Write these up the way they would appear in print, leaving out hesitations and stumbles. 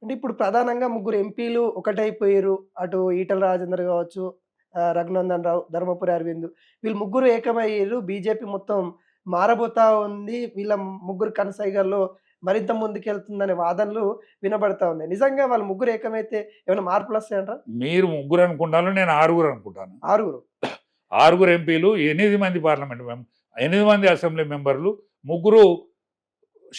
అంటే ఇప్పుడు ప్రధానంగా ముగ్గురు ఎంపీలు ఒకటైపోయారు. అటు ఈటల రాజేందర్ గావచ్చు, రఘునందన్ రావు, ధర్మపురి అరవింద్ వీళ్ళు ముగ్గురు ఏకమయ్యిర్రు. బీజేపీ మొత్తం మారబోతా ఉంది. వీళ్ళ ముగ్గురు కనసైగల్లో మరింత ముందుకెళ్తుందనే వాదనలు వినబడతా ఉన్నాయి. నిజంగా వాళ్ళు ముగ్గురు ఏకమైతే ఏమైనా మార్పులొస్తాయంటారా? మీరు ముగ్గురు అనుకుంటాను, నేను ఆరుగురు అనుకుంటాను. ఆరుగురు. ఆరుగురు ఎంపీలు, 8 మంది పార్లమెంట్ 8 మంది అసెంబ్లీ మెంబర్లు, ముగ్గురు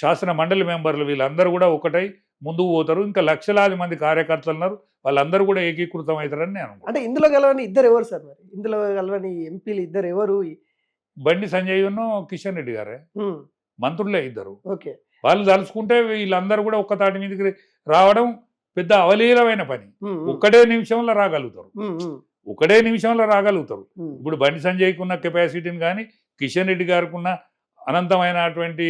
శాసన మండలి మెంబర్లు, వీళ్ళందరూ కూడా ఒకటై ముందుకు పోతారు. ఇంకా లక్షలాది మంది కార్యకర్తలు ఉన్నారు, వాళ్ళందరూ కూడా ఏకీకృతం అవుతారని నేను అనుకుంటున్నాను. అంటే ఇందులో గెలవని ఇద్దరు ఎవరు సార్ మరి? ఇందులో గెలవని ఎంపీలు ఇద్దరు ఎవరు? బండి సంజయ్ కిషన్ రెడ్డి గారే మంత్రులే ఇద్దరు. ఓకే. వాళ్ళు తలుచుకుంటే వీళ్ళందరూ కూడా ఒక్క తాటి మీదకి రావడం పెద్ద అవలీలమైన పని. ఒక్కడే నిమిషంలో రాగలుగుతారు. ఇప్పుడు బండి సంజయ్కి ఉన్న కెపాసిటీని కానీ, కిషన్ రెడ్డి గారికి ఉన్న అనంతమైనటువంటి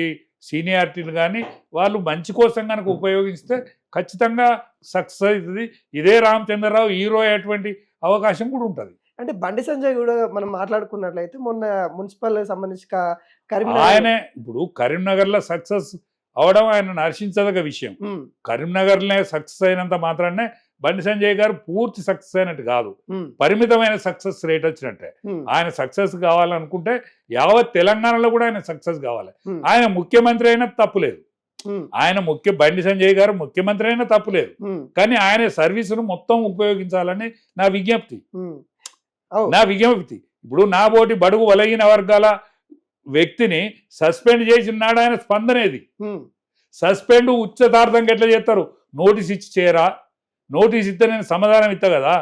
సీనియారిటీని కానీ వాళ్ళు మంచి కోసం కనుక ఉపయోగిస్తే ఖచ్చితంగా సక్సెస్ అవుతుంది. ఇదే రామచంద్రరావు హీరో అయ్యేటువంటి అవకాశం కూడా ఉంటుంది. అంటే బండి సంజయ్ కూడా మనం మాట్లాడుకున్నట్లయితే మొన్న మున్సిపల్ సంబంధించి ఆయనే ఇప్పుడు కరీంనగర్లో సక్సెస్ అవడం ఆయన హర్షించదగ్గ విషయం. కరీంనగర్లో సక్సెస్ అయినంత మాత్రాన్నే బండి సంజయ్ గారు పూర్తి సక్సెస్ అయినట్టు కాదు, పరిమితమైన సక్సెస్ రేట్ వచ్చినట్టే. ఆయన సక్సెస్ కావాలనుకుంటే యావత్ తెలంగాణలో కూడా ఆయన సక్సెస్ కావాలి. ఆయన ముఖ్యమంత్రి అయినా తప్పులేదు, బండి సంజయ్ గారు ముఖ్యమంత్రి అయినా తప్పులేదు, కానీ ఆయన సర్వీసును మొత్తం ఉపయోగించాలని నా విజ్ఞప్తి. ఇప్పుడు నా బోటి బడుగు బలహీన వర్గాల వ్యక్తిని సస్పెండ్ చేసినాడు, ఆయన స్పందనేది. సస్పెండ్ ఉచ్చతార్థంగా ఎట్లా చేస్తారు? నోటీస్ ఇచ్చి చేయరా? నోటీస్ ఇస్తే నేను సమాధానం ఇస్తా కదా.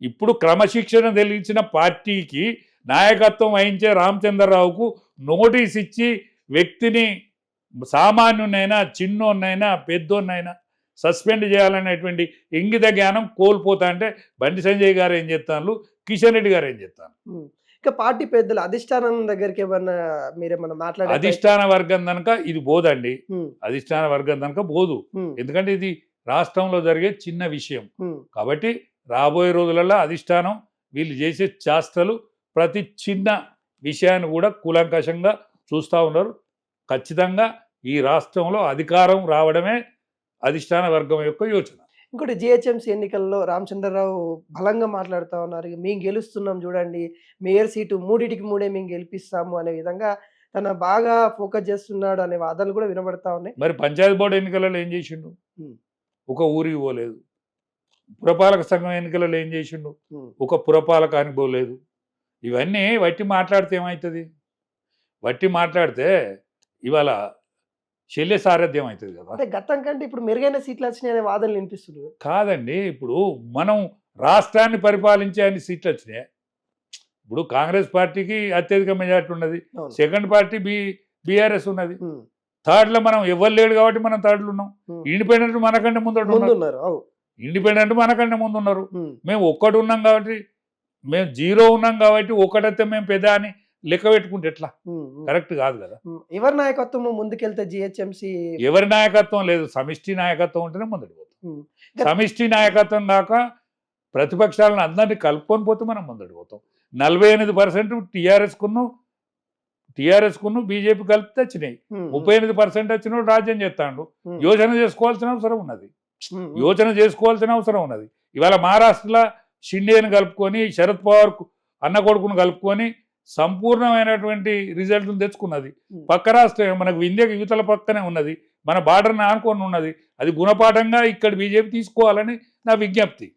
ఇప్పుడు క్రమశిక్షణ తెలిసిన పార్టీకి నాయకత్వం వహించే రామచంద్రరావుకు నోటీస్ ఇచ్చి వ్యక్తిని సామాన్యునైనా, చిన్నోన్నైనా, పెద్దోన్నైనా సస్పెండ్ చేయాలనేటువంటి ఇంగిత జ్ఞానం కోల్పోతా అంటే బండి సంజయ్ గారు ఏం చేస్తాను, కిషన్ రెడ్డి గారు ఏం చేస్తాను. ఇంకా పార్టీ పెద్దలు అధిష్టానం దగ్గరికి ఏమన్నా మీరేమన్నా మాట్లాడారు? అధిష్టాన వర్గం కనుక ఇది పోదండి, అధిష్టాన వర్గం కనుక పోదు. ఎందుకంటే ఇది రాష్ట్రంలో జరిగే చిన్న విషయం కాబట్టి రాబోయే రోజులలో అధిష్టానం వీళ్ళు చేసే చేష్టలు ప్రతి చిన్న విషయాన్ని కూడా కూలంకషంగా చూస్తూ ఉన్నారు. ఖచ్చితంగా ఈ రాష్ట్రంలో అధికారం రావడమే అధిష్టాన వర్గం యొక్క యోచన. ఇంకోటి జిహెచ్ఎంసీ ఎన్నికల్లో రామచంద్రరావు బలంగా మాట్లాడుతూ ఉన్నారు. మేము గెలుస్తున్నాం చూడండి, మేయర్ సీటు 3టికి 3 మేము గెలిపిస్తాము అనే విధంగా తన బాగా ఫోకస్ చేస్తున్నాడు అనే వాదనలు కూడా వినబడతా ఉన్నాయి. మరి పంచాయతీ బోర్డు ఎన్నికలలో ఏం చేసిండు? ఒక ఊరికి పోలేదు. పురపాలక సంఘం ఎన్నికలలో ఏం చేసిండు? ఒక పురపాలకానికి పోలేదు. ఇవన్నీ వట్టి మాట్లాడితే ఏమవుతుంది? వట్టి మాట్లాడితే ఇవాళ శల్య సారథ్యం అవుతుంది కదా. అంటే గతం కంటే ఇప్పుడు మెరుగైన సీట్లు వచ్చినాయి అనే వాదనలు వినిపిస్తుంది. కాదండి, ఇప్పుడు మనం రాష్ట్రాన్ని పరిపాలించే అన్ని సీట్లు వచ్చినాయి. ఇప్పుడు కాంగ్రెస్ పార్టీకి అత్యధిక మెజార్టీ ఉన్నది, సెకండ్ పార్టీ బీఆర్ఎస్ ఉన్నది, థర్డ్ లో మనం ఎవరు లేడు కాబట్టి మనం థర్డ్లు ఉన్నాం. ఇండిపెండెంట్ మనకంటే ముందు ఉన్నారు. మేము ఒక్కటి ఉన్నాం కాబట్టి, మేము 0 ఉన్నాం కాబట్టి ఒకటైతే మేము పెద్ద అని లెక్క పెట్టుకుంటే ఎట్లా? కరెక్ట్ కాదు కదా. ఎవరి నాయకత్వం ముందుకెళ్తే జిహెచ్ఎంసీ? ఎవరి నాయకత్వం లేదు, సమిష్టి నాయకత్వం ఉంటేనే ముందుకు పోతాం. సమిష్టి నాయకత్వం కాక ప్రతిపక్షాలను అందరినీ కలుపుకొని పోతే మనం ముందుకు పోతాం. 48% టీఆర్ఎస్ కును బీజేపీ కలిపితే వచ్చినాయి. 38% వచ్చిన రాజ్యం చేస్తాడు. యోచన చేసుకోవాల్సిన అవసరం ఉన్నది. ఇవాళ మహారాష్ట్రలో షిండేని కలుపుకొని, శరద్ పవార్ అన్న కొడుకును కలుపుకొని సంపూర్ణమైనటువంటి రిజల్ట్ను తెచ్చుకున్నది. పక్క రాష్ట్రం మనకు వింధ్యకి యువతల పక్కనే ఉన్నది, మన బార్డర్ని ఆనుకొని ఉన్నది. అది గుణపాఠంగా ఇక్కడ బీజేపీ తీసుకోవాలని నా విజ్ఞప్తి.